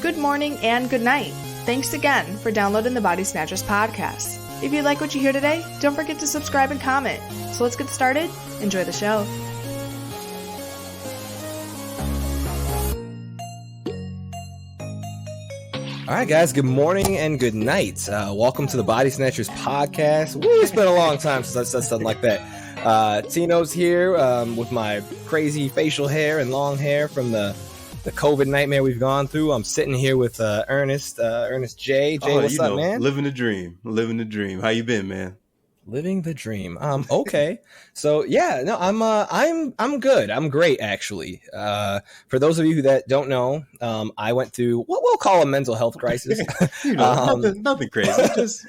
Good morning and good night. Thanks again for downloading the Body Snatchers podcast. If you like what you hear today, don't forget to subscribe and comment. So let's get started. Enjoy the show. All right, guys, good morning and good night. Welcome to the Body Snatchers podcast. Woo, it's been a long time since I've said something like that. Tino's here with my crazy facial hair and long hair from the COVID nightmare we've gone through. I'm sitting here with Ernest J. Jay, what's up, man? Living the dream. How you been, man? Living the dream. Okay. So yeah, no, I'm good. I'm great, actually. For those of you that don't know, I went through what we'll call a mental health crisis. Nothing crazy.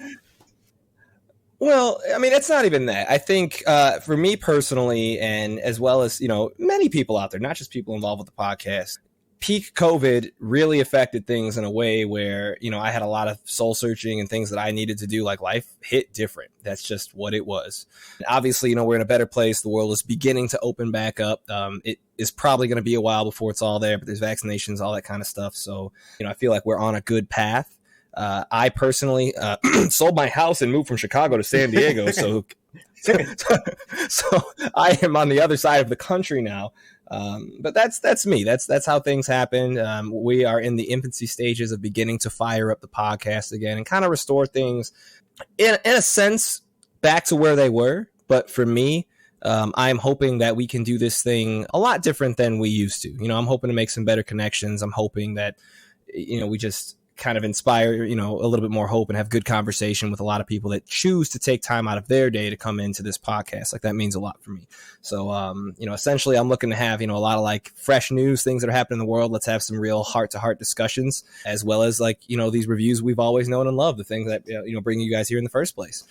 Well, I mean, it's not even that. I think for me personally, and as well as, many people out there, not just people involved with the podcast, peak COVID really affected things in a way where, I had a lot of soul searching and things that I needed to do. Like, life hit different. That's just what it was. And obviously, we're in a better place. The world is beginning to open back up. It is probably going to be a while before it's all there, but there's vaccinations, all that kind of stuff. So, I feel like we're on a good path. I personally sold my house and moved from Chicago to San Diego. So I am on the other side of the country now. But that's me. That's how things happen. We are in the infancy stages of beginning to fire up the podcast again and kind of restore things in a sense back to where they were. But for me, I'm hoping that we can do this thing a lot different than we used to. I'm hoping to make some better connections. I'm hoping that, we just kind of inspire, a little bit more hope and have good conversation with a lot of people that choose to take time out of their day to come into this podcast. Like, that means a lot for me. So, essentially I'm looking to have, a lot of like fresh news, things that are happening in the world. Let's have some real heart to heart discussions, as well as like, these reviews we've always known and loved, the things that, bring you guys here in the first place.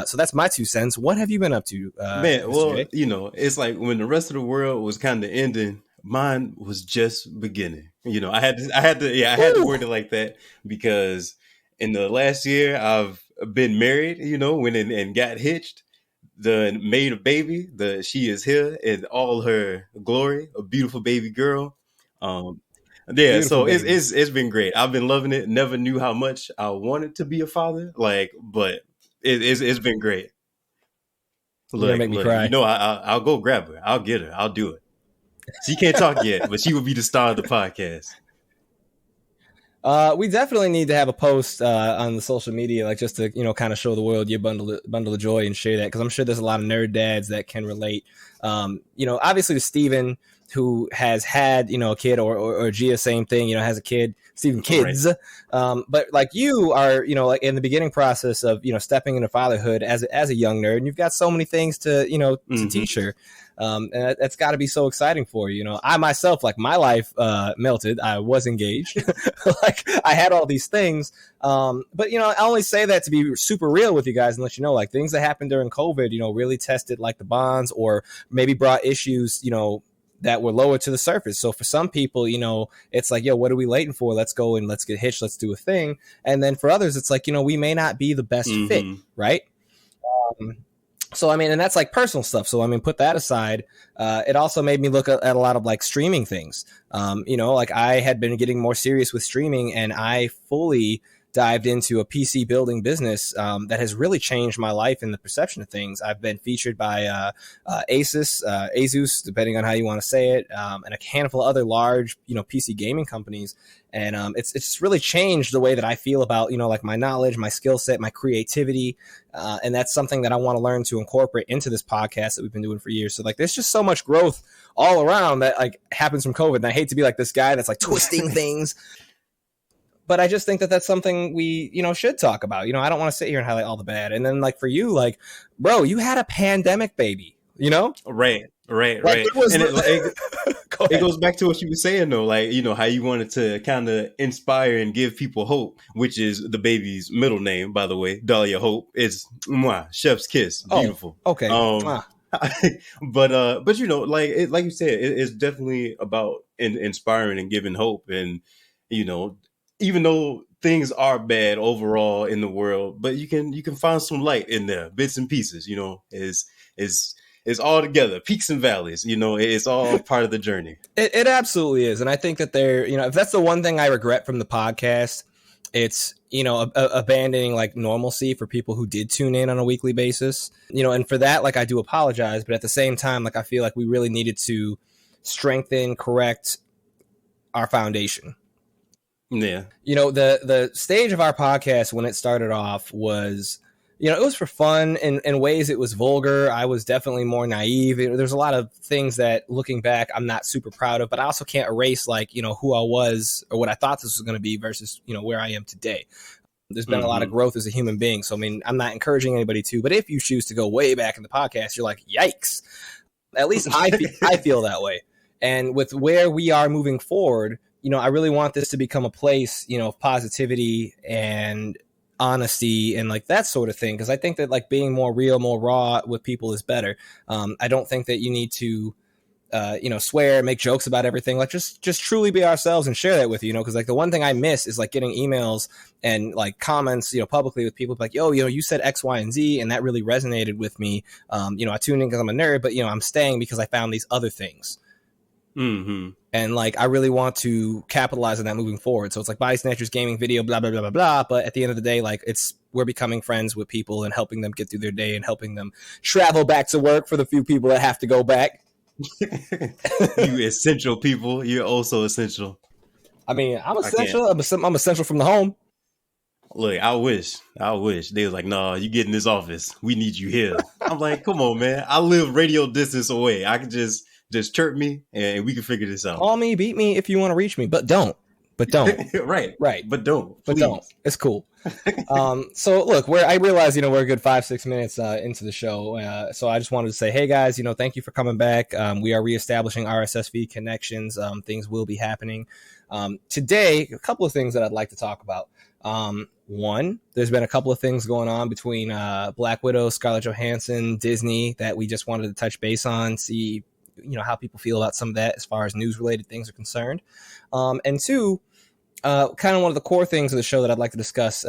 So that's my 2 cents. What have you been up to? Man, well, Jay? It's like when the rest of the world was kind of ending, mine was just beginning. I had to word it like that because in the last year I've been married, went in and got hitched, made a baby. She is here in all her glory, a beautiful baby girl. So it's been great. I've been loving it. Never knew how much I wanted to be a father, but it's been great. Look, make me cry. I'll go grab her. I'll get her. I'll do it. She can't talk yet, but she will be the star of the podcast. We definitely need to have a post on the social media, like just to, kind of show the world your bundle of joy and share that, because I'm sure there's a lot of nerd dads that can relate. Obviously to Steven, who has had, a kid, or Gia, same thing, has a kid, Steven kids. Right. But like you are, like in the beginning process of, stepping into fatherhood as a young nerd, and you've got so many things to, to teach her. And that's got to be so exciting for you. I myself, like, my life melted. I was engaged. Like, I had all these things. But, I only say that to be super real with you guys and let you know, like, things that happened during COVID, really tested like the bonds, or maybe brought issues, that were lower to the surface. So for some people, it's like, yo, what are we waiting for? Let's go and let's get hitched. Let's do a thing. And then for others, it's like, we may not be the best fit. Right. So, I mean, and that's like personal stuff. So, I mean, put that aside. It also made me look at a lot of like streaming things. Like, I had been getting more serious with streaming, and I fully dived into a PC building business that has really changed my life and the perception of things. I've been featured by Asus, depending on how you want to say it, and a handful of other large, PC gaming companies. And it's just really changed the way that I feel about, like, my knowledge, my skill set, my creativity. And that's something that I want to learn to incorporate into this podcast that we've been doing for years. So, like, there's just so much growth all around that, like, happens from COVID. And I hate to be like this guy that's like twisting things. But I just think that that's something we, should talk about. I don't want to sit here and highlight all the bad. And then, like, for you, like, bro, you had a pandemic baby, Right. Like, it goes back to what you were saying, though, like, how you wanted to kind of inspire and give people hope, which is the baby's middle name, by the way. Dahlia Hope. It's chef's kiss. Beautiful. Oh, okay. But like you said, it's definitely about inspiring and giving hope. And, even though things are bad overall in the world, but you can find some light in there, bits and pieces, is it's all together, peaks and valleys. You know, it's all part of the journey. It absolutely is, and I think that if that's the one thing I regret from the podcast, it's abandoning like normalcy for people who did tune in on a weekly basis. And for that, like I do apologize, but at the same time, like I feel like we really needed to strengthen, correct our foundation. Yeah. The stage of our podcast when it started off was, it was for fun. In ways it was vulgar. I was definitely more naive. There's a lot of things that looking back, I'm not super proud of, but I also can't erase like, who I was or what I thought this was going to be versus, where I am today. There's been a lot of growth as a human being. So, I mean, I'm not encouraging anybody to, but if you choose to go way back in the podcast, you're like, yikes. At least I feel that way. And with where we are moving forward, I really want this to become a place, of positivity and honesty and like that sort of thing. Cause I think that like being more real, more raw with people is better. I don't think that you need to, swear, make jokes about everything. Like just truly be ourselves and share that with you, cause like the one thing I miss is like getting emails and like comments, publicly with people like, yo, you said X, Y, and Z. And that really resonated with me. I tuned in cause I'm a nerd, but I'm staying because I found these other things. Mm-hmm. And like, I really want to capitalize on that moving forward. So it's like Body Snatchers, gaming, video, blah, blah, blah, blah, blah. But at the end of the day, like we're becoming friends with people and helping them get through their day and helping them travel back to work for the few people that have to go back. You essential people. You're also essential. I mean, I'm essential. I'm essential from the home. Look, I wish they was like, nah, you get in this office. We need you here. I'm like, come on, man. I live radio distance away. I can just chirp me and we can figure this out. Call me, beat me if you want to reach me, but don't. Right. But don't. But don't. It's cool. So look, I realize, we're a good 5-6 minutes into the show. So I just wanted to say, hey guys, thank you for coming back. We are reestablishing RSS feed connections. Things will be happening. Today, a couple of things that I'd like to talk about. One, there's been a couple of things going on between Black Widow, Scarlett Johansson, Disney that we just wanted to touch base on, see how people feel about some of that as far as news related things are concerned. And two, kind of one of the core things of the show that I'd like to discuss,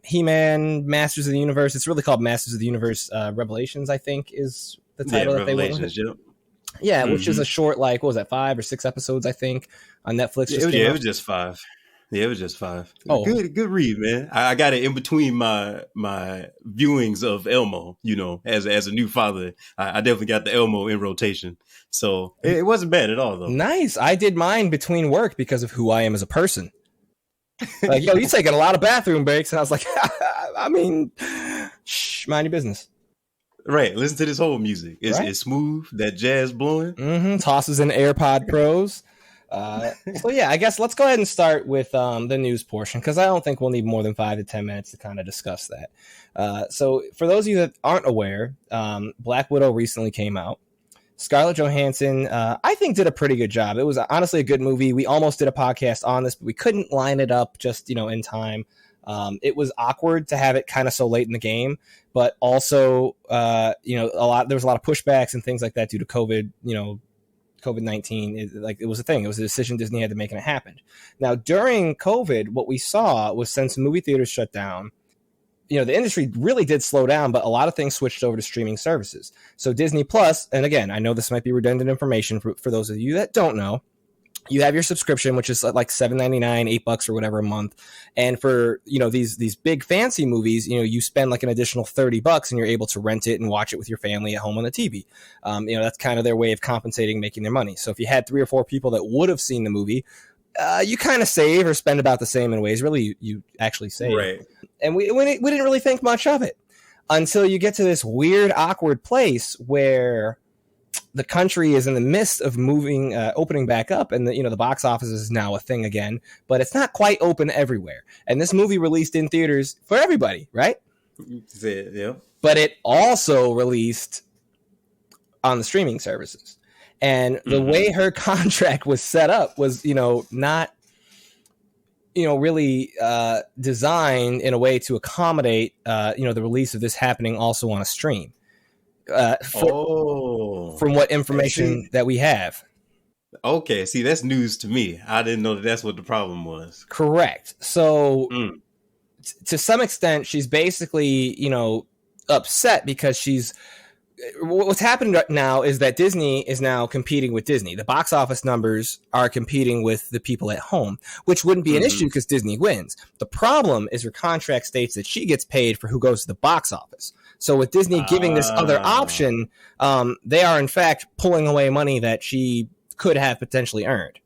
He-Man, Masters of the Universe. It's really called Masters of the Universe Revelations, I think is the title that they went with. Yeah, which is a short, like, what was that, 5 or 6 episodes, I think, on Netflix. It was just 5. Yeah, it was just 5. Oh, good read, man. I got it in between my viewings of Elmo. As a new father, I definitely got the Elmo in rotation. So it wasn't bad at all, though. Nice. I did mine between work because of who I am as a person. Like, yo, you taking a lot of bathroom breaks, and I was like, I mean, shh, mind your business. Right. Listen to this whole music. It's smooth. That jazz blowing. Mm-hmm. Tosses in AirPod Pros. So yeah, I guess let's go ahead and start with the news portion because I don't think we'll need more than 5 to 10 minutes to kind of discuss that. So for those of you that aren't aware, Black Widow recently came out. Scarlett Johansson, I think, did a pretty good job. It was honestly a good movie. We almost did a podcast on this, but we couldn't line it up just in time. It was awkward to have it kind of so late in the game, but also there was a lot of pushbacks and things like that due to COVID. COVID-19, it was a thing. It was a decision Disney had to make, and it happened. Now, during COVID, what we saw was since movie theaters shut down, the industry really did slow down, but a lot of things switched over to streaming services. So Disney Plus, and again, I know this might be redundant information for those of you that don't know, you have your subscription, which is like $7.99, $8 or whatever a month. And for, these big fancy movies, you spend like an additional $30 and you're able to rent it and watch it with your family at home on the TV. That's kind of their way of compensating, making their money. So if you had 3 or 4 people that would have seen the movie, you kind of save or spend about the same in ways. Really, you actually save. Right. And we didn't really think much of it until you get to this weird, awkward place where the country is in the midst of opening back up, and the box office is now a thing again, but it's not quite open everywhere. And this movie released in theaters for everybody, right? Yeah. But it also released on the streaming services. And the way her contract was set up was, not, really designed in a way to accommodate, the release of this happening also on a stream. From what information that we have. Okay, see, that's news to me. I didn't know that's what the problem was. Correct. So to some extent, she's basically, upset because she's what's happening right now is that Disney is now competing with Disney. The box office numbers are competing with the people at home, which wouldn't be an issue because Disney wins. The problem is her contract states that she gets paid for who goes to the box office. So with Disney giving this other option, they are in fact pulling away money that she could have potentially earned.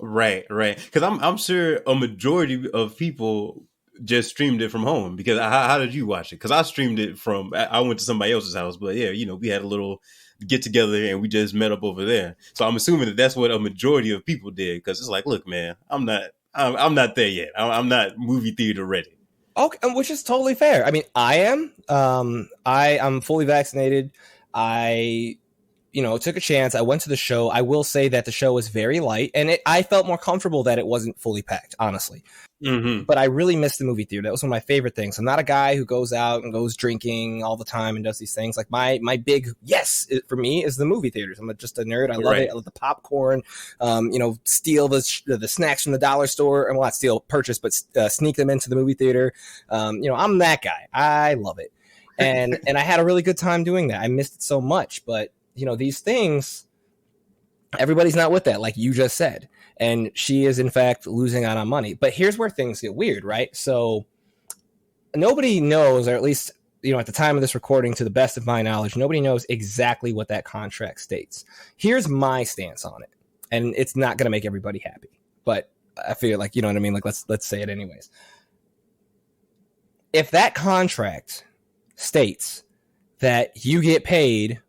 Right. Because I'm sure a majority of people just streamed it from home. Because how did you watch it? Because I streamed it from, I went to somebody else's house, but yeah, we had a little get together and we just met up over there. So I'm assuming that that's what a majority of people did. Because it's like, look, man, I'm not there yet. I'm not movie theater ready. Okay, which is totally fair. I mean, I am. I'm fully vaccinated. I took a chance. I went to the show. I will say that the show was very light, and I felt more comfortable that it wasn't fully packed, honestly. But I really missed the movie theater. That was one of my favorite things. I'm not a guy who goes out and goes drinking all the time and does these things. Like my big yes for me is the movie theaters. I'm just a nerd. I love it. I love the popcorn. Steal the snacks from the dollar store, and well, not steal, purchase, but sneak them into the movie theater. I'm that guy. I love it, and I had a really good time doing that. I missed it so much, but these things, everybody's not with that, like you just said. And she is, in fact, losing out on money. But here's where things get weird, right? So nobody knows, or at least, at the time of this recording, to the best of my knowledge, nobody knows exactly what that contract states. Here's my stance on it. And it's not going to make everybody happy. But I feel like, you know what I mean? Like, let's say it anyways. If that contract states that you get paid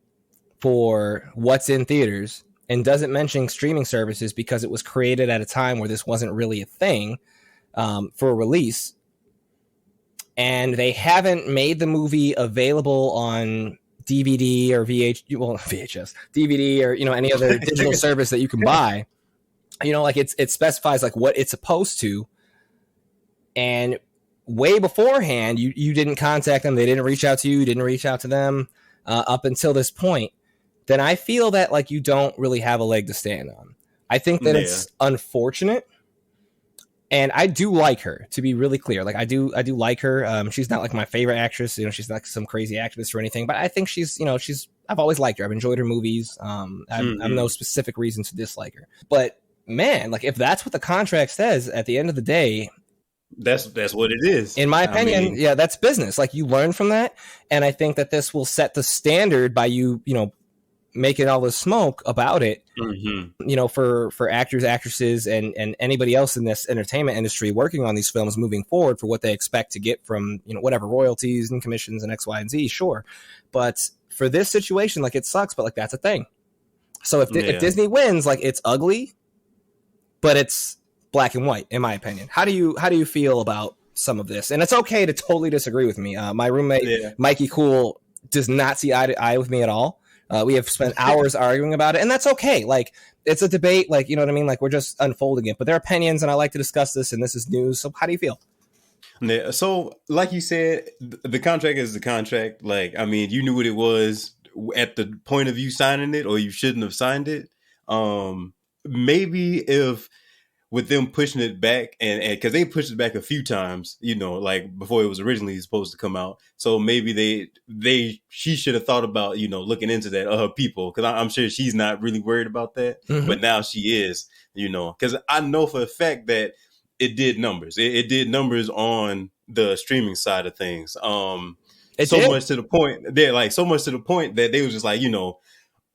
for what's in theaters and doesn't mention streaming services because it was created at a time where this wasn't really a thing for a release, and they haven't made the movie available on DVD or VHS, DVD or any other digital service that you can buy, like it specifies like what it's supposed to, and way beforehand you didn't contact them, they didn't reach out to you, didn't reach out to them up until this point, then I feel that like you don't really have a leg to stand on. I think that it's unfortunate, and I do like her, to be really clear. Like I do like her. She's not like my favorite actress. She's not some crazy actress or anything, but I think she's I've always liked her. I've enjoyed her movies. I've no specific reason to dislike her. But man, like if that's what the contract says at the end of the day, that's what it is. In my opinion, that's business. Like you learn from that, and I think that this will set the standard by you making all this smoke about it, for actors, actresses, and anybody else in this entertainment industry working on these films moving forward for what they expect to get from, whatever royalties and commissions and X, Y, and Z. Sure. But for this situation, like it sucks, but like that's a thing. So if Disney wins, like it's ugly, but it's black and white, in my opinion. How do you feel about some of this? And it's okay to totally disagree with me. My roommate, Mikey Cool, does not see eye to eye with me at all. We have spent hours arguing about it, and that's okay. Like, it's a debate, like, you know what I mean? Like, we're just unfolding it, but they're opinions, and I like to discuss this, and this is news. So how do you feel? Yeah, so, like you said, the contract is the contract. Like, I mean, you knew what it was at the point of you signing it, or you shouldn't have signed it. Maybe if with them pushing it back, and because they pushed it back a few times, like before it was originally supposed to come out. So maybe she should have thought about, looking into that, her people, because I'm sure she's not really worried about that. But now she is, because I know for a fact that it did numbers. It did numbers on the streaming side of things. Much to the point that they was just like,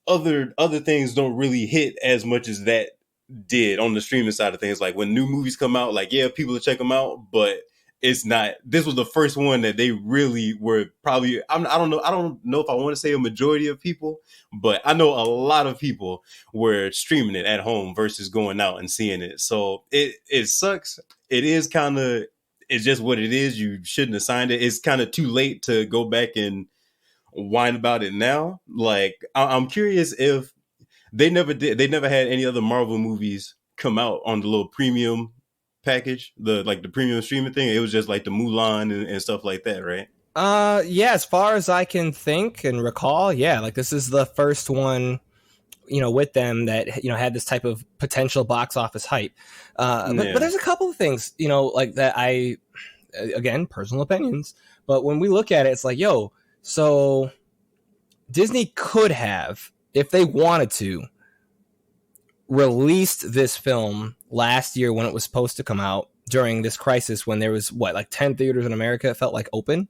other things don't really hit as much as that did on the streaming side of things. Like when new movies come out, like people will check them out, but it's not. This was the first one that they really were probably. I don't know if I want to say a majority of people, but I know a lot of people were streaming it at home versus going out and seeing it. So it sucks. It is kind of. It's just what it is. You shouldn't have signed it. It's kind of too late to go back and whine about it now. Like I'm curious if. They never had any other Marvel movies come out on the little premium package, the premium streaming thing. It was just like the Mulan and stuff like that, right? Yeah, as far as I can think and recall, like this is the first one, with them that, had this type of potential box office hype. But there's a couple of things, like that again, personal opinions, but when we look at it, it's like, so Disney could have, if they wanted to, released this film last year when it was supposed to come out during this crisis when there was, like 10 theaters in America, it felt like open.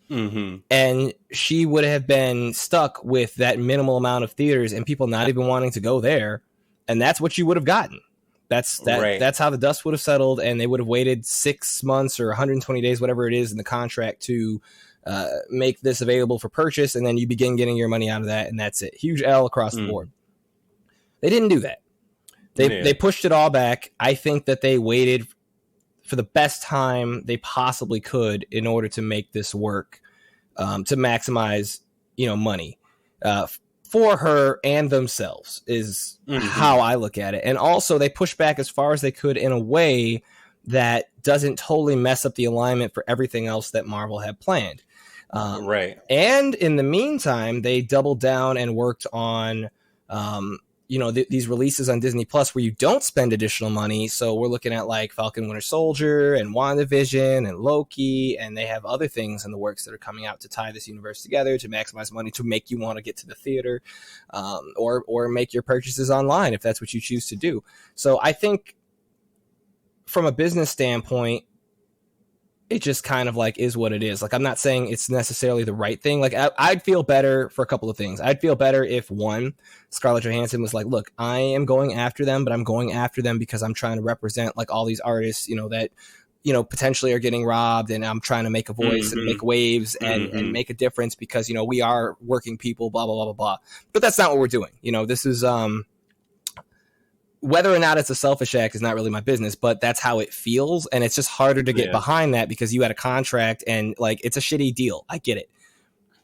Mm-hmm. And she would have been stuck with that minimal amount of theaters and people not even wanting to go there. And that's what you would have gotten. That's how the dust would have settled, and they would have waited 6 months or 120 days, whatever it is in the contract, to make this available for purchase, and then you begin getting your money out of that, and that's it. Huge L across the board. They didn't do that. They pushed it all back. I think that they waited for the best time they possibly could in order to make this work, to maximize, money for her and themselves is how I look at it. And also they pushed back as far as they could in a way that doesn't totally mess up the alignment for everything else that Marvel had planned. Right. And in the meantime, they doubled down and worked on, these releases on Disney Plus where you don't spend additional money. So we're looking at like Falcon Winter Soldier and WandaVision and Loki, and they have other things in the works that are coming out to tie this universe together, to maximize money, to make you want to get to the theater, or make your purchases online if that's what you choose to do. So I think from a business standpoint, it just kind of like is what it is. Like, I'm not saying it's necessarily the right thing. Like, I'd feel better for a couple of things. I'd feel better if, one, Scarlett Johansson was like, look, I am going after them, but I'm going after them because I'm trying to represent like all these artists, that, potentially are getting robbed, and I'm trying to make a voice and make waves and make a difference because, we are working people, blah, blah, blah, blah, blah. But that's not what we're doing. This is, whether or not it's a selfish act is not really my business, but that's how it feels. And it's just harder to get behind that because you had a contract and like, it's a shitty deal. I get it.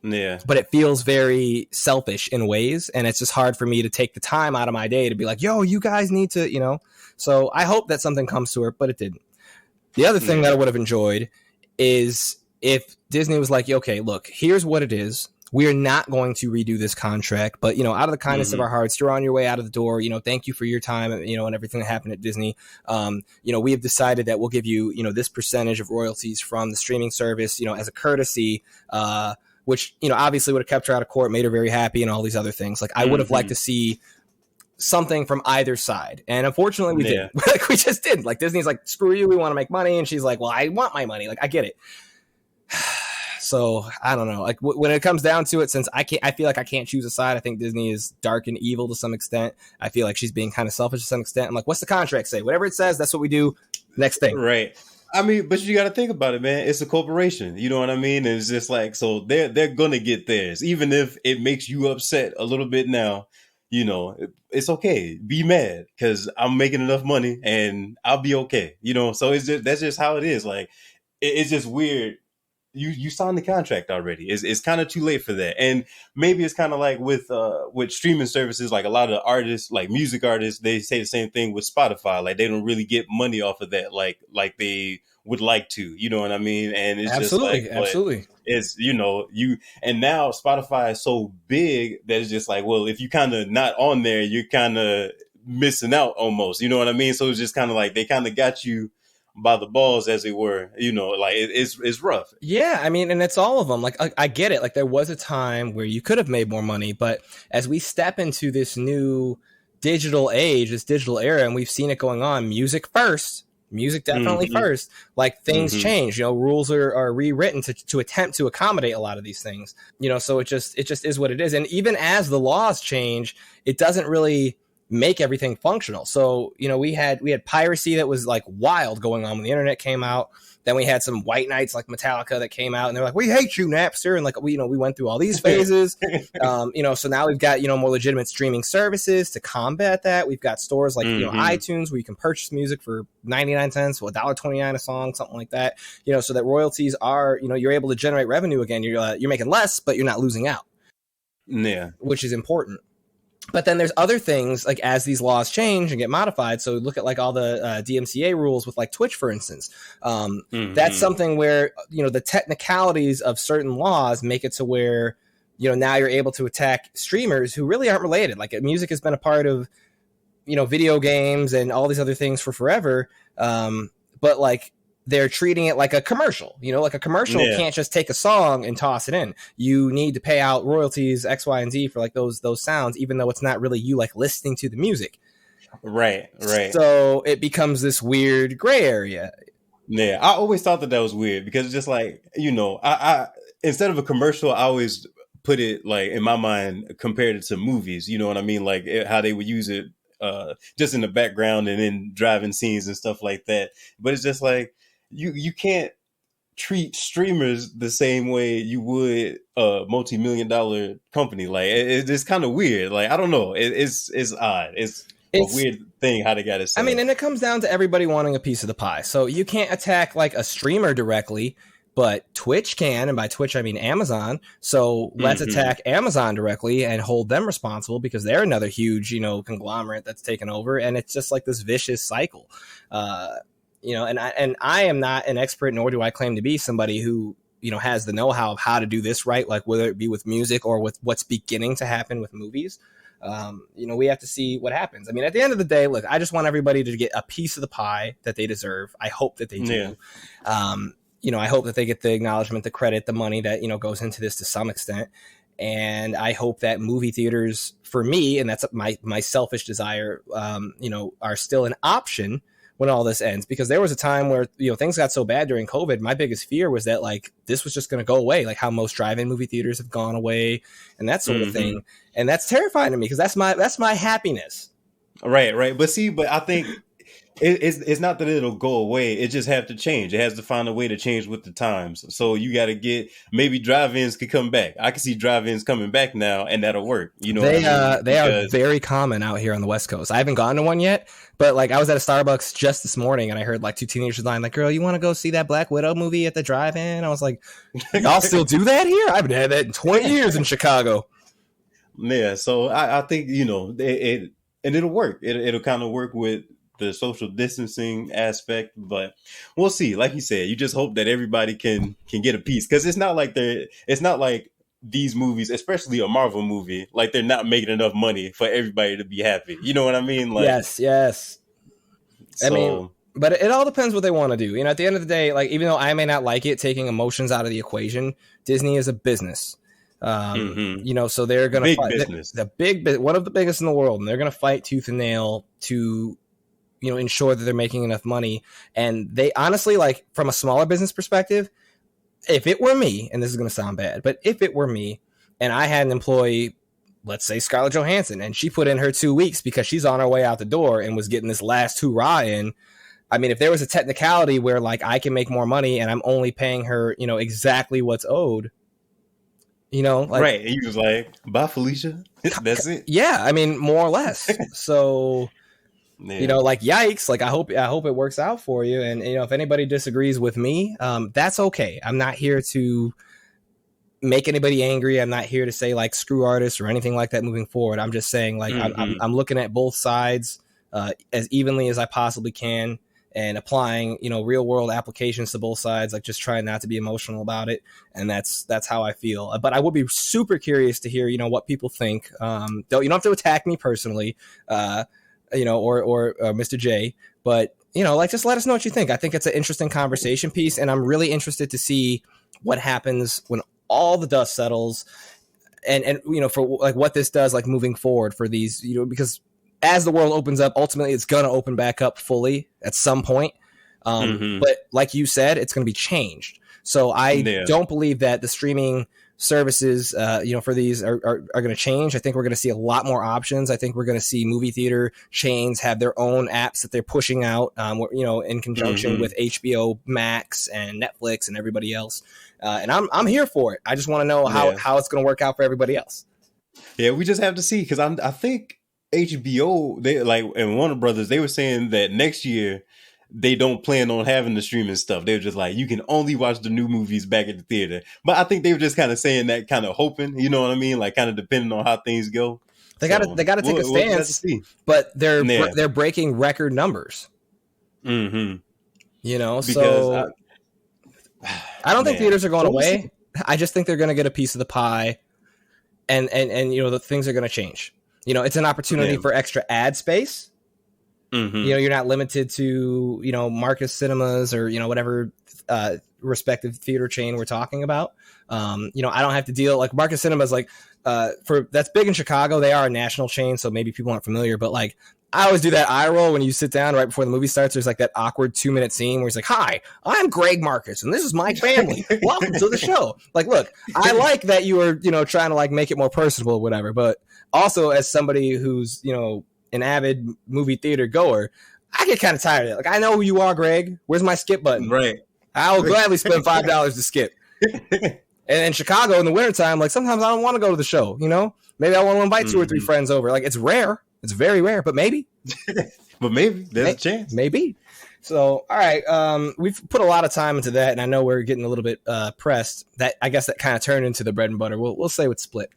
Yeah. But it feels very selfish in ways. And it's just hard for me to take the time out of my day to be like, yo, you guys need to, so I hope that something comes to her, but it didn't. The other thing that I would have enjoyed is if Disney was like, okay, look, here's what it is. We are not going to redo this contract, but, out of the kindness of our hearts, you're on your way out of the door. Thank you for your time, and everything that happened at Disney. We have decided that we'll give you, this percentage of royalties from the streaming service, as a courtesy, which, obviously would have kept her out of court, made her very happy and all these other things. Like, I would have liked to see something from either side. And unfortunately we didn't. Like, we just didn't. Like, Disney's like, screw you, we want to make money. And she's like, well, I want my money. Like, I get it. So I don't know. Like when it comes down to it, since I feel like I can't choose a side. I think Disney is dark and evil to some extent. I feel like she's being kind of selfish to some extent. I'm like, what's the contract say? Whatever it says, that's what we do. Next thing. Right. I mean, but you got to think about it, man. It's a corporation. You know what I mean? And it's just like, so they're going to get theirs, even if it makes you upset a little bit now. It's okay. Be mad because I'm making enough money and I'll be okay. So that's just how it is. Like, it's just weird. You signed the contract already. It's kind of too late for that. And maybe it's kind of like with streaming services, like a lot of artists, like music artists, they say the same thing with Spotify. Like, they don't really get money off of that like they would like to. You know what I mean? And it's absolutely. It's, and now Spotify is so big that it's just like, well, if you kind of not on there, you're kind of missing out almost. You know what I mean? So it's just kind of like they kind of got you by the balls, as it were. Like it's rough. Yeah, I mean, and it's all of them. Like, I get it. Like, there was a time where you could have made more money, but as we step into this new digital age, this digital era, and we've seen it going on, music definitely first, like things change, rules are rewritten to attempt to accommodate a lot of these things, so it just is what it is. And even as the laws change, it doesn't really make everything functional. So, we had piracy that was like wild going on when the internet came out. Then we had some white knights like Metallica that came out and they're like, we hate you, Napster. And like, we went through all these phases, so now we've got, more legitimate streaming services to combat that. We've got stores like, iTunes where you can purchase music for 99 cents or $1.29 a song, something like that, so that royalties are, you're able to generate revenue again. You're making less, but you're not losing out. Yeah. Which is important. But then there's other things like as these laws change and get modified. So look at like all the DMCA rules with like Twitch, for instance. That's something where, the technicalities of certain laws make it to where, now you're able to attack streamers who really aren't related. Like, music has been a part of, video games and all these other things for forever. But like they're treating it like a commercial. Like a commercial can't just take a song and toss it in. You need to pay out royalties X, Y, and Z for like those sounds, even though it's not really you like listening to the music. Right. So it becomes this weird gray area. Yeah, I always thought that was weird because it's just like, I instead of a commercial, I always put it like in my mind compared it to movies. You know what I mean? Like how they would use it just in the background and in driving scenes and stuff like that. But it's just like you can't treat streamers the same way you would a multi-million-dollar company. Like it's kind of weird. Like I don't know. It's odd. It's a weird thing how they got it set. I mean, and it comes down to everybody wanting a piece of the pie. So you can't attack like a streamer directly, but Twitch can. And by Twitch, I mean Amazon. So let's attack Amazon directly and hold them responsible because they're another huge, conglomerate that's taken over. And it's just like this vicious cycle. And I am not an expert, nor do I claim to be somebody who, has the know-how of how to do this right, like whether it be with music or with what's beginning to happen with movies. We have to see what happens. I mean, at the end of the day, look, I just want everybody to get a piece of the pie that they deserve. I hope that they do. Yeah. I hope that they get the acknowledgement, the credit, the money that, goes into this to some extent. And I hope that movie theaters, for me, and that's my selfish desire, are still an option when all this ends, because there was a time where, things got so bad during COVID. My biggest fear was that like, this was just going to go away, like how most drive-in movie theaters have gone away and that sort of thing. And that's terrifying to me because that's my happiness. Right. But I think it's not that it'll go away. It just have to change. It has to find a way to change with the times. So you got to maybe drive-ins could come back. I can see drive-ins coming back now, and that'll work. They are very common out here on the West Coast. I haven't gone to one yet, but like I was at a Starbucks just this morning, and I heard like two teenagers lying like, "Girl, you want to go see that Black Widow movie at the drive-in?" I was like, "Y'all still do that here? I haven't had that in 20 years in Chicago." Yeah, so I think and it'll work. It'll kind of work with the social distancing aspect, but we'll see. Like you said, you just hope that everybody can get a piece, because it's not like these movies, especially a Marvel movie, like they're not making enough money for everybody to be happy. You know what I mean? Like, yes. But it all depends what they want to do. At the end of the day, like even though I may not like it, taking emotions out of the equation, Disney is a business. So they're going to fight business. One of the biggest in the world, and they're going to fight tooth and nail to ensure that they're making enough money. And they honestly, like from a smaller business perspective, if it were me, and this is going to sound bad, but if it were me and I had an employee, let's say Scarlett Johansson, and she put in her 2 weeks because she's on her way out the door and was getting this last hoorah in. I mean, if there was a technicality where like I can make more money and I'm only paying her, exactly what's owed, right. He was like, "Bye, Felicia." That's it. Yeah. I mean, more or less. So, like, yikes. Like, I hope it works out for you. And, if anybody disagrees with me, that's okay. I'm not here to make anybody angry. I'm not here to say like screw artists or anything like that moving forward. I'm just saying like, I'm looking at both sides as evenly as I possibly can, and applying, real world applications to both sides, like just trying not to be emotional about it. And that's how I feel. But I would be super curious to hear, what people think. You don't have to attack me personally, or Mr. J, but, like just let us know what you think. I think it's an interesting conversation piece, and I'm really interested to see what happens when all the dust settles and for like what this does, like moving forward for these, because as the world opens up, ultimately it's going to open back up fully at some point. But like you said, it's going to be changed. So I don't believe that the streaming services, for these are going to change. I think we're going to see a lot more options. I think we're going to see movie theater chains have their own apps that they're pushing out, in conjunction with HBO Max and Netflix and everybody else. And I'm here for it. I just want to know how it's going to work out for everybody else. Yeah, we just have to see, because I think HBO, they like, and Warner Brothers, they were saying that next year they don't plan on having the streaming stuff. They were just like, you can only watch the new movies back at the theater. But I think they were just kind of saying that, kind of hoping, you know what I mean? Like kind of depending on how things go. They got to take a stance, but they're breaking record numbers. Because so I don't think theaters are going away. I just think they're going to get a piece of the pie, and the things are going to change. It's an opportunity for extra ad space. Mm-hmm. You know, you're not limited to, you know, Marcus Cinemas or, you know, whatever respective theater chain we're talking about. You know, I don't have to deal like Marcus Cinemas, like that's big in Chicago. They are a national chain, so maybe people aren't familiar, but like I always do that eye roll when you sit down right before the movie starts. There's like that awkward 2-minute scene where he's like, "Hi, I'm Greg Marcus, and this is my family. Welcome to the show." Like, look, I like that you were, you know, trying to like make it more personable or whatever, but also as somebody who's, you know, an avid movie theater goer, I get kind of tired of it. Like, I know who you are, Greg. Where's my skip button? Right. I will gladly spend $5 to skip. And in Chicago in the wintertime, like sometimes I don't want to go to the show, you know? Maybe I want to invite 2 or 3 friends over. Like, it's rare. It's very rare, but maybe. But maybe. There's a chance. Maybe. So, all right. We've put a lot of time into that, and I know we're getting a little bit pressed. That I guess that kind of turned into the bread and butter. We'll say what's split.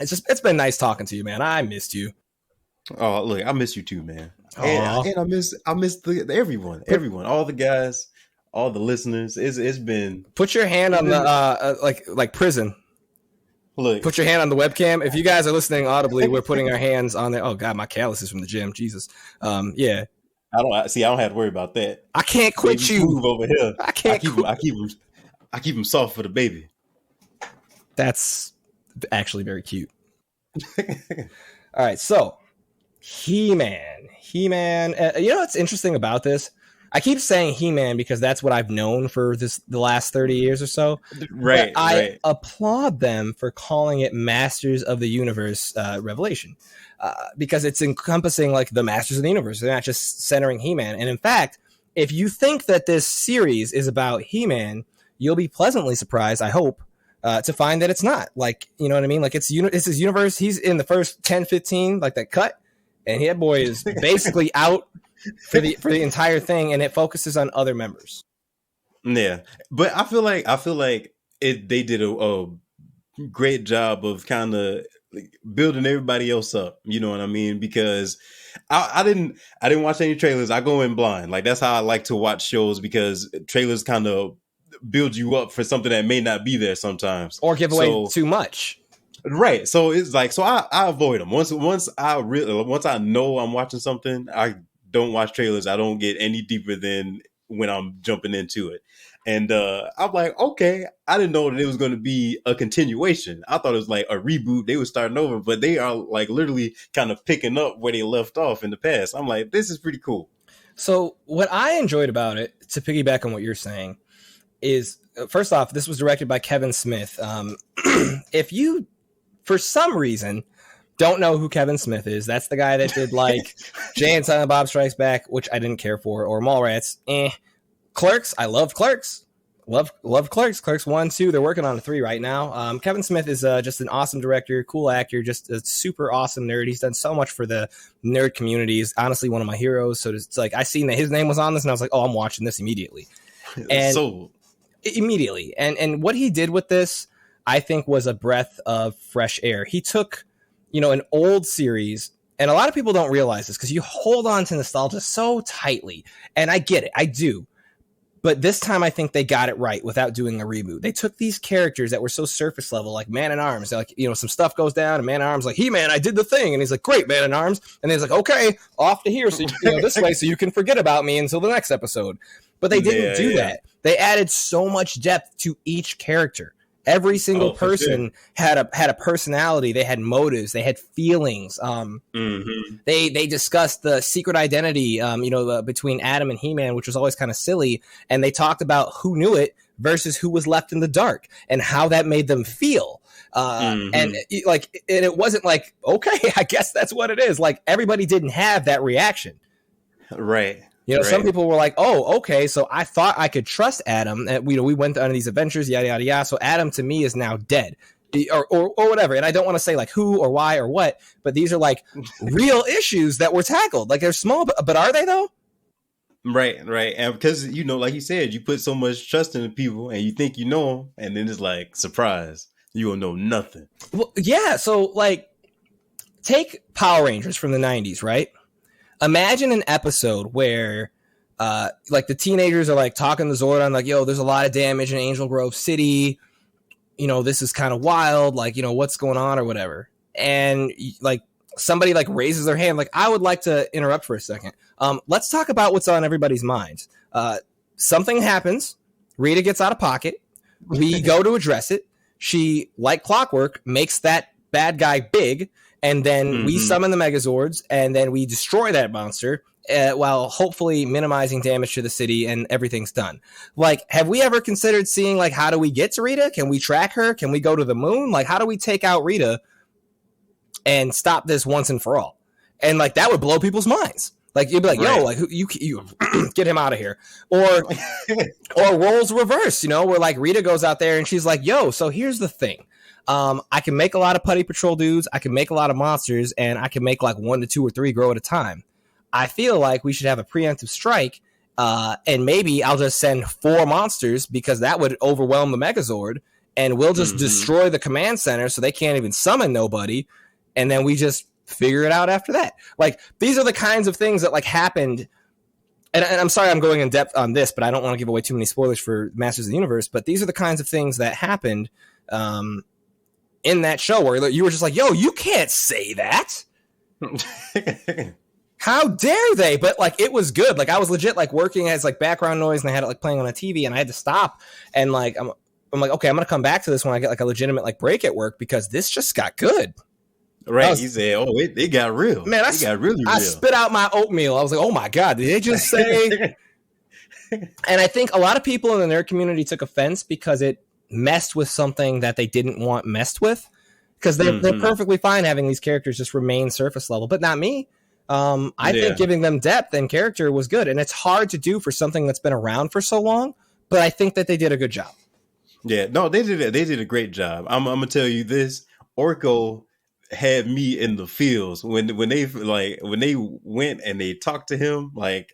It's been nice talking to you, man. I missed you. Oh, look, I miss you too, man. And I miss everyone, all the guys, all the listeners. It's been. Put your hand on the like prison. Look, put your hand on the webcam. If you guys are listening audibly, we're putting our hands on there. Oh God, my calluses from the gym. Jesus. Yeah. I don't have to worry about that. I can't quit you. Move over here. I can't. I keep them soft for the baby. That's actually very cute. All right, so. He-Man. You know what's interesting about this? I keep saying He-Man because that's what I've known for the last 30 years or so. Right. But I applaud them for calling it Masters of the Universe Revelation because it's encompassing like the Masters of the Universe. They're not just centering He-Man. And in fact, if you think that this series is about He-Man, you'll be pleasantly surprised, I hope, to find that it's not. Like, you know what I mean? Like it's his universe. He's in the first 10, 15, like that cut. And that boy is basically out for the entire thing, and it focuses on other members. Yeah, but I feel like they did a great job of kind of building everybody else up. You know what I mean? Because I didn't watch any trailers. I go in blind. Like that's how I like to watch shows because trailers kind of build you up for something that may not be there sometimes or give away too much. Right. So it's like, so I avoid them. Once I know I'm watching something, I don't watch trailers. I don't get any deeper than when I'm jumping into it. And I'm like, okay, I didn't know that it was going to be a continuation. I thought it was like a reboot. They were starting over, but they are like literally kind of picking up where they left off in the past. I'm like, this is pretty cool. So what I enjoyed about it, to piggyback on what you're saying, is first off, this was directed by Kevin Smith. If you for some reason don't know who Kevin Smith is, that's the guy that did like Jay and Silent Bob Strikes Back, which I didn't care for, or Mallrats. Clerks, I loved Clerks. Love Clerks. Clerks 1, 2. They're working on a 3 right now. Kevin Smith is just an awesome director, cool actor, just a super awesome nerd. He's done so much for the nerd community. He's honestly one of my heroes. So it's like I seen that his name was on this, and I was like, oh, I'm watching this immediately. Immediately. And what he did with this, I think, was a breath of fresh air. He took, you know, an old series, and a lot of people don't realize this because you hold on to nostalgia so tightly. And I get it. I do. But this time, I think they got it right without doing a reboot. They took these characters that were so surface level, like Man-at-Arms. Like, you know, some stuff goes down, and Man-at-Arms like, He-Man, I did the thing. And he's like, great, Man-at-Arms. And he's like, okay, off to here, so this way, so you can forget about me until the next episode. But they didn't do that. They added so much depth to each character. Every single person had a personality. They had motives. They had feelings. They discussed the secret identity, between Adam and He-Man, which was always kind of silly. And they talked about who knew it versus who was left in the dark and how that made them feel. And it wasn't like, okay, I guess that's what it is. Like everybody didn't have that reaction. Right. You know, some people were like, oh, okay, so I thought I could trust Adam. And, we went on these adventures, yada, yada, yada. So Adam to me is now dead or whatever. And I don't want to say like who or why or what, but these are like real issues that were tackled. Like they're small, but are they though? Right. And because, you know, like you said, you put so much trust in the people and you think you know them. And then it's like, surprise, you don't know nothing. Well, yeah. So like take Power Rangers from the 90s, right? Imagine an episode where, like the teenagers are like talking to Zordon, like, yo, there's a lot of damage in Angel Grove City. You know, this is kind of wild. Like, you know, what's going on or whatever. And like somebody like raises their hand. Like, I would like to interrupt for a second. Let's talk about what's on everybody's minds. Something happens. Rita gets out of pocket. We go to address it. She, like clockwork, makes that bad guy big, and then we summon the Megazords, and then we destroy that monster while hopefully minimizing damage to the city, and everything's done. Like, have we ever considered seeing, like, how do we get to Rita? Can we track her? Can we go to the moon? Like, how do we take out Rita and stop this once and for all? And, like, that would blow people's minds. Like, you'd be like, yo, like, you get him out of here. Or roles reverse, you know, where, like, Rita goes out there and she's like, yo, so here's the thing. I can make a lot of Putty Patrol dudes, I can make a lot of monsters, and I can make, like, 1 to 2 or 3 grow at a time. I feel like we should have a preemptive strike, and maybe I'll just send 4 monsters because that would overwhelm the Megazord, and we'll just destroy the command center so they can't even summon nobody, and then we just figure it out after that. Like, these are the kinds of things that, like, happened, and I'm sorry I'm going in depth on this, but I don't want to give away too many spoilers for Masters of the Universe, but these are the kinds of things that happened in that show where you were just like, yo, you can't say that. How dare they? But, like, it was good. Like, I was legit, like, working as, like, background noise, and I had it, like, playing on a TV, and I had to stop. And, like, I'm like, okay, I'm going to come back to this when I get, like, a legitimate, like, break at work, because this just got good. Right. He said, oh, it got real. Man, it got really real. I spit out my oatmeal. I was like, oh, my God, did they just say? And I think a lot of people in the nerd community took offense because it messed with something that they didn't want messed with, because they're perfectly fine having these characters just remain surface level, but not me. I think giving them depth and character was good, and it's hard to do for something that's been around for so long, but I think that they did a good job. Yeah, no, they did a great job. I'm gonna tell you this, Orko had me in the feels when they went and they talked to him, like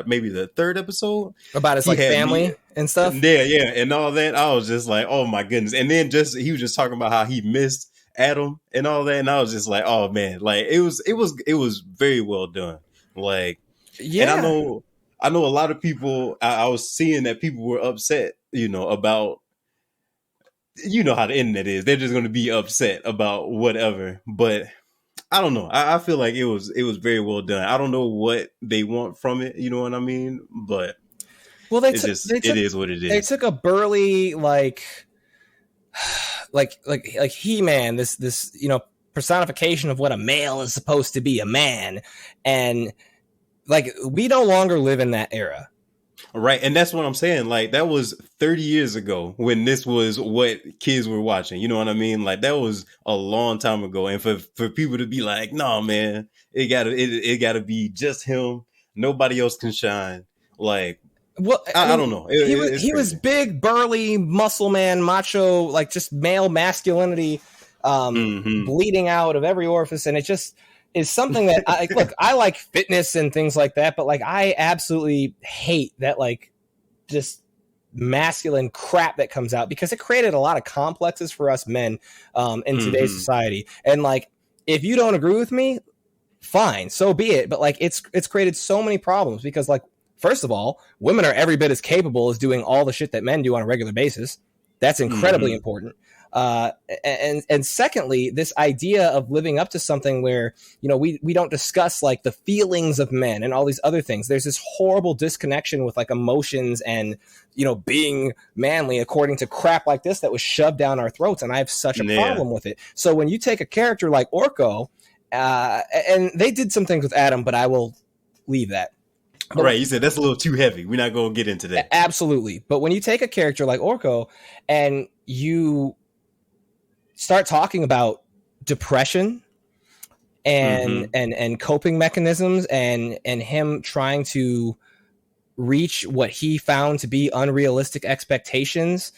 maybe the 3rd episode about his, like, family and stuff. Yeah, and all that. I was just like, oh my goodness. And then he was just talking about how he missed Adam and all that, and I was just like, oh man, like it was very well done. Like, yeah, and I know a lot of people. I was seeing that people were upset, you know, about, you know how the internet is. They're just going to be upset about whatever. But I don't know. I feel like it was very well done. I don't know what they want from it. You know what I mean? But well, it is what it is. They took a burly, like He-Man, this you know, personification of what a male is supposed to be, a man, and like, we no longer live in that era. Right. And that's what I'm saying. Like, that was 30 years ago when this was what kids were watching. You know what I mean? Like, that was a long time ago. And for people to be like, no, man, it gotta be just him. Nobody else can shine. Like, well, I don't know. He was big, burly, muscle man, macho, like, just male masculinity, bleeding out of every orifice. And it just is something that I like fitness and things like that, but, like, I absolutely hate that, like, just masculine crap that comes out, because it created a lot of complexes for us men in today's society. And, like, if you don't agree with me, fine, so be it. But, like, it's created so many problems because, like, first of all, women are every bit as capable as doing all the shit that men do on a regular basis. That's incredibly important. And secondly, this idea of living up to something where, you know, we don't discuss, like, the feelings of men and all these other things. There's this horrible disconnection with, like, emotions and, you know, being manly according to crap like this that was shoved down our throats. And I have such a problem with it. So when you take a character like Orko, and they did some things with Adam, but I will leave that. But, right, you said that's a little too heavy. We're not going to get into that. Absolutely. But when you take a character like Orko and you start talking about depression and coping mechanisms and him trying to reach what he found to be unrealistic expectations,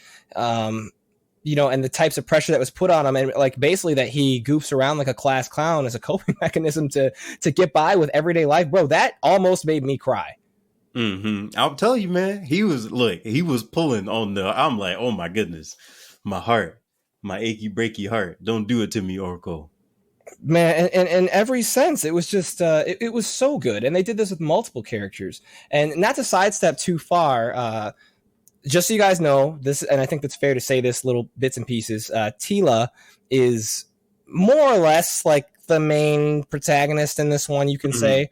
you know, and the types of pressure that was put on him, and, like, basically that he goofs around like a class clown as a coping mechanism to get by with everyday life, bro, that almost made me cry. I'll tell you, man, he was pulling on I'm like, oh my goodness, my heart, my achy breaky heart, don't do it to me, Orko. Man, and in every sense, it was just it was so good. And they did this with multiple characters. And not to sidestep too far, just so you guys know this, and I think that's fair to say this, little bits and pieces, Tila is more or less like the main protagonist in this one, you can say.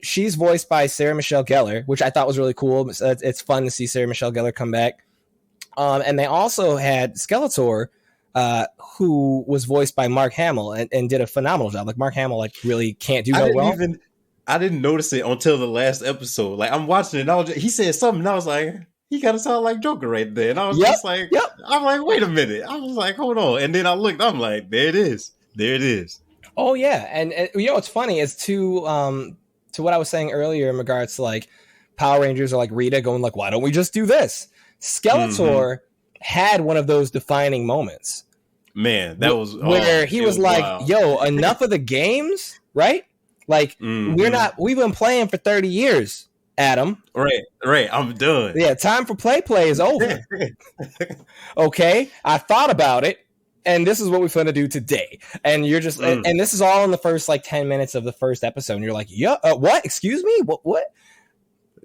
She's voiced by Sarah Michelle Gellar, which I thought was really cool. It's fun to see Sarah Michelle Gellar come back. And they also had Skeletor, who was voiced by Mark Hamill and did a phenomenal job. Like Mark Hamill, like really can't do no well. I didn't notice it until the last episode. Like I'm watching it, and he said something, and I was like, he kind of sounded like Joker right there. And I was just like, I'm like, wait a minute. I was like, hold on. And then I looked, I'm like, there it is. There it is. Oh yeah. And you know, what's funny is to what I was saying earlier in regards to like Power Rangers or like Rita going like, why don't we just do this? Skeletor had one of those defining moments. Man, that was where he was like, wild. Yo, enough of the games, right? Like we've been playing for 30 years. Adam. Right. I'm done. Yeah, time for play is over. Okay, I thought about it, and this is what we're going to do today. And you're just, and this is all in the first like 10 minutes of the first episode. And you're like, what? Excuse me? What?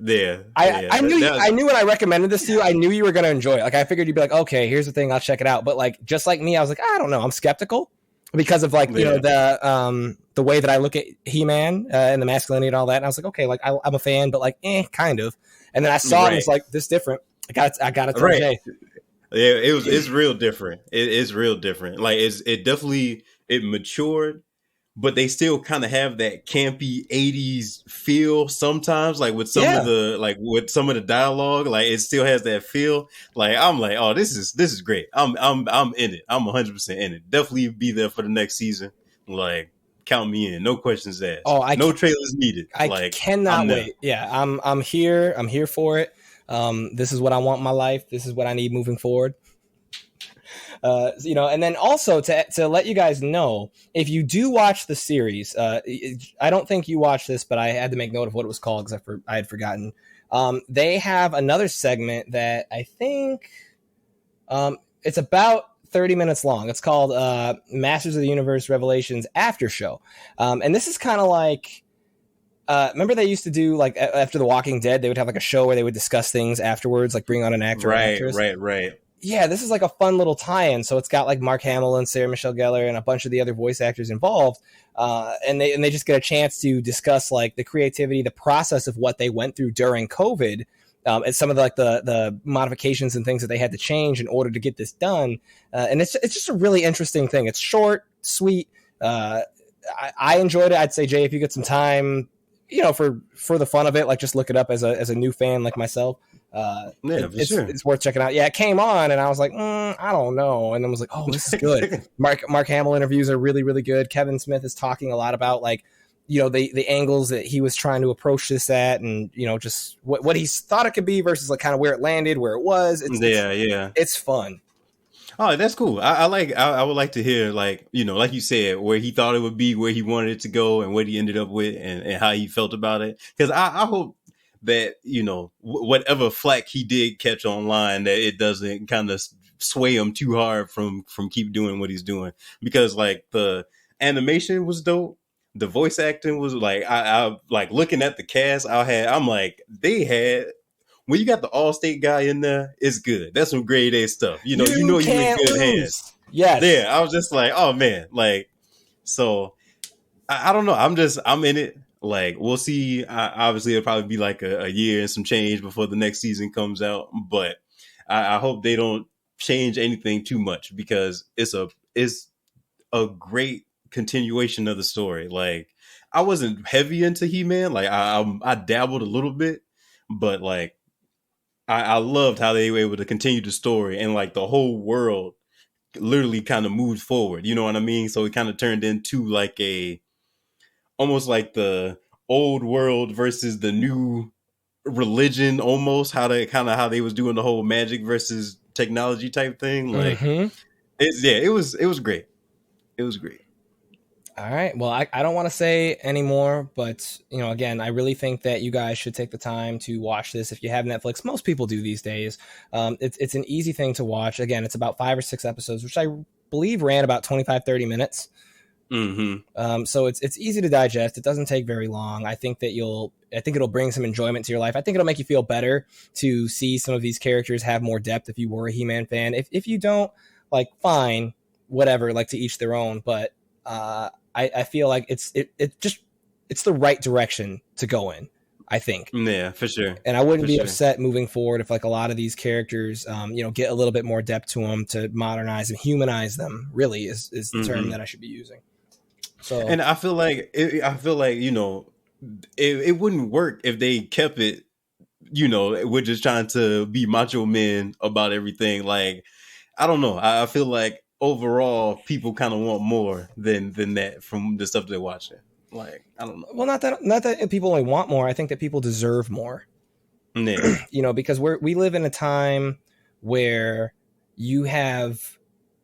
Yeah. I knew when I recommended this to you, I knew you were going to enjoy it. Like, I figured you'd be like, okay, here's the thing, I'll check it out. But like, just like me, I was like, I don't know, I'm skeptical because of like, you know, the way that I look at He-Man and the masculinity and all that. And I was like, okay, like I'm a fan, but like, kind of. And then I saw it and it's like, this different. I got it. Right. Yeah, it's real different. It is real different. Like it matured, but they still kind of have that campy 80s feel sometimes, like with some of the dialogue, like it still has that feel. Like I'm like, oh, this is great. I'm in it. I'm 100% in it. Definitely be there for the next season. Like, count me in. No questions asked. No trailers needed. I cannot wait. Yeah, I'm here. I'm here for it. This is what I want in my life. This is what I need moving forward. You know, and then also to let you guys know, if you do watch the series, I don't think you watched this, but I had to make note of what it was called because I had forgotten. They have another segment that I think it's about 30 minutes long. It's called Masters of the Universe Revelations After Show. And this is kind of like, remember they used to do like after The Walking Dead, they would have like a show where they would discuss things afterwards, like bring on an actor or actress. Right. Yeah, this is like a fun little tie-in. So it's got like Mark Hamill and Sarah Michelle Gellar and a bunch of the other voice actors involved. And they just get a chance to discuss like the creativity, the process of what they went through during COVID, and some of the modifications and things that they had to change in order to get this done. And it's just a really interesting thing. It's short, sweet. I enjoyed it. I'd say, Jay, if you get some time, you know, for the fun of it, like just look it up as a new fan like myself. It's worth checking out. Yeah, it came on and I was like, I don't know. And then was like, oh, this is good. Mark Hamill interviews are really, really good. Kevin Smith is talking a lot about like, you know, the angles that he was trying to approach this at, and you know, just what he thought it could be versus like kind of where it landed, where it was. It's fun. Oh, that's cool. I would like to hear, like, you know, like you said, where he thought it would be, where he wanted it to go, and what he ended up with, and how he felt about it. Because I hope that, you know, whatever flack he did catch online, that it doesn't kind of sway him too hard from keep doing what he's doing. Because like the animation was dope. The voice acting was like, I like looking at the cast I'm like, they had, when you got the All-State guy in there, it's good. That's some grade A stuff. You know you in good hands. Yes. Yeah. I was just like, oh man. Like, so I don't know. I'm in it. Like, we'll see. Obviously it'll probably be like a year and some change before the next season comes out. But I hope they don't change anything too much, because it's a great continuation of the story. Like, I wasn't heavy into He-Man. Like I dabbled a little bit, but like I loved how they were able to continue the story, and like the whole world literally kind of moved forward. You know what I mean? So it kind of turned into like almost like the old world versus the new religion, almost how they was doing the whole magic versus technology type thing. Like, it was great. It was great. All right. Well, I don't want to say any more, but, you know, again, I really think that you guys should take the time to watch this. If you have Netflix, most people do these days. It's an easy thing to watch. Again, it's about 5 or 6 episodes, which I believe ran about 25-30 minutes. So it's easy to digest. It doesn't take very long. I think it'll bring some enjoyment to your life. I think it'll make you feel better to see some of these characters have more depth if you were a He-Man fan. If you don't, like, fine, whatever, like, to each their own. But I feel like it's the right direction to go in, I think. Yeah, for sure. And I wouldn't be upset moving forward if like a lot of these characters, get a little bit more depth to them, to modernize and humanize them, really is the term that I should be using. So, and I feel like, it wouldn't work if they kept it, we're just trying to be macho men about everything. Like, I don't know. I feel like overall people kind of want more than that from the stuff they're watching. Like, I don't know. Well, not that people only want more. I think that people deserve more. Yeah. Because we live in a time where you have,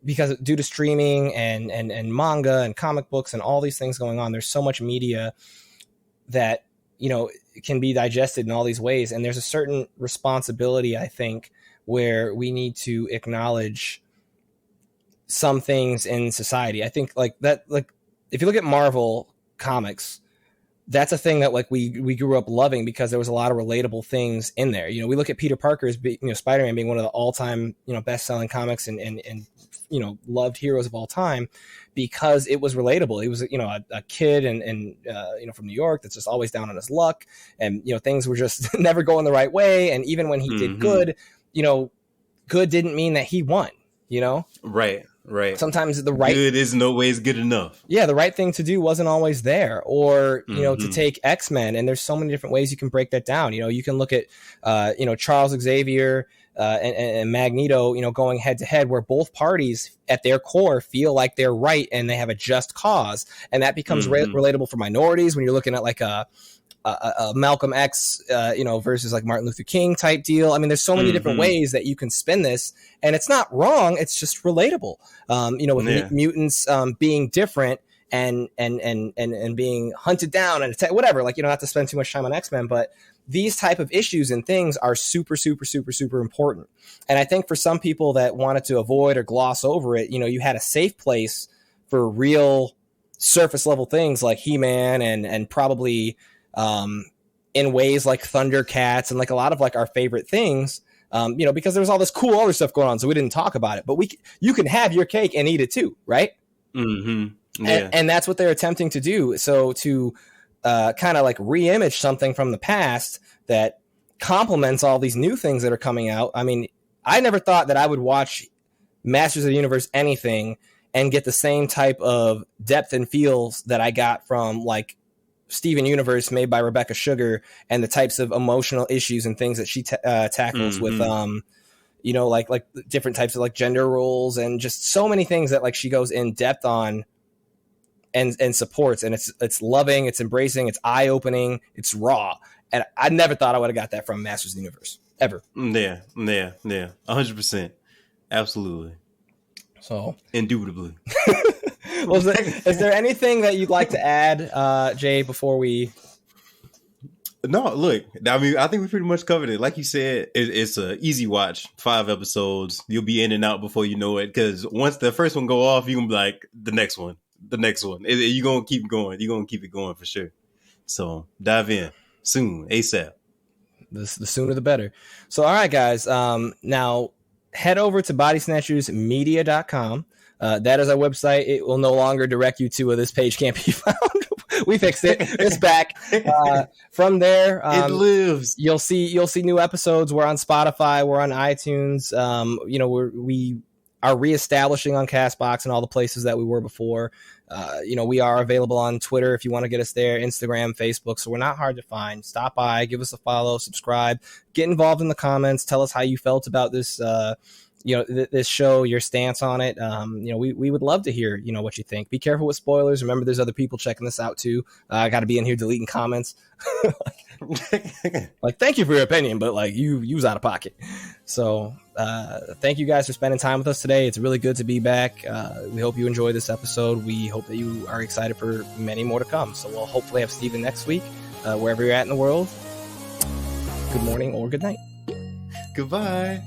because due to streaming and manga and comic books and all these things going on, there's so much media that, can be digested in all these ways. And there's a certain responsibility, I think, where we need to acknowledge some things in society. I think like that, like if you look at Marvel comics, that's a thing that like we grew up loving because there was a lot of relatable things in there. We look at Peter Parker's, Spider-Man being one of the all-time, best-selling comics and loved heroes of all time because it was relatable. He was, a kid and from New York that's just always down on his luck, and things were just never going the right way. And even when he did good, good didn't mean that he won. Right. Sometimes the right good isn't always good enough. Yeah, the right thing to do wasn't always there. Or, to take X-Men, and there's so many different ways you can break that down. You can look at, Charles Xavier and Magneto, going head to head, where both parties at their core feel like they're right and they have a just cause. And that becomes relatable for minorities when you're looking at like a Malcolm X, versus like Martin Luther King type deal. I mean, there's so many different ways that you can spin this, and it's not wrong. It's just relatable. With mutants being different and being hunted down and whatever. Like, not to spend too much time on X-Men, but these type of issues and things are super, super, super, super important. And I think for some people that wanted to avoid or gloss over it, you had a safe place for real surface level things like He-Man and probably in ways like Thundercats and like a lot of like our favorite things, because there's all this cool other stuff going on, so we didn't talk about it. But you can have your cake and eat it too, right? Yeah. And that's what they're attempting to do. So to kind of like re-image something from the past that complements all these new things that are coming out. I mean, I never thought that I would watch Masters of the Universe anything and get the same type of depth and feels that I got from like Steven Universe made by Rebecca Sugar, and the types of emotional issues and things that she tackles with, like different types of like gender roles and just so many things that like she goes in depth on and supports. And it's loving, it's embracing, it's eye opening, it's raw. And I never thought I would have got that from Masters of the Universe ever. Yeah. 100%. Absolutely. So indubitably. Well, is there anything that you'd like to add, Jay, before we? No, look, I mean, I think we pretty much covered it. Like you said, it's a easy watch. 5 episodes. You'll be in and out before you know it. Because once the first one go off, you're going to be like, the next one. You're going to keep going. You're going to keep it going for sure. So dive in soon, ASAP. The sooner the better. So, all right, guys. Now head over to bodysnatchersmedia.com. That is our website. It will no longer direct you to this page can't be found. We fixed it. It's back. From there, it lives. You'll see new episodes. We're on Spotify. We're on iTunes. We are reestablishing on Castbox and all the places that we were before. We are available on Twitter if you want to get us there, Instagram, Facebook. So we're not hard to find. Stop by, give us a follow, subscribe, get involved in the comments. Tell us how you felt about this. This show, your stance on it. We would love to hear, what you think. Be careful with spoilers. Remember, there's other people checking this out too. I got to be in here deleting comments. Like, thank you for your opinion, but like you was out of pocket. So thank you guys for spending time with us today. It's really good to be back. We hope you enjoyed this episode. We hope that you are excited for many more to come. So we'll hopefully have Steven next week, wherever you're at in the world. Good morning or good night. Goodbye.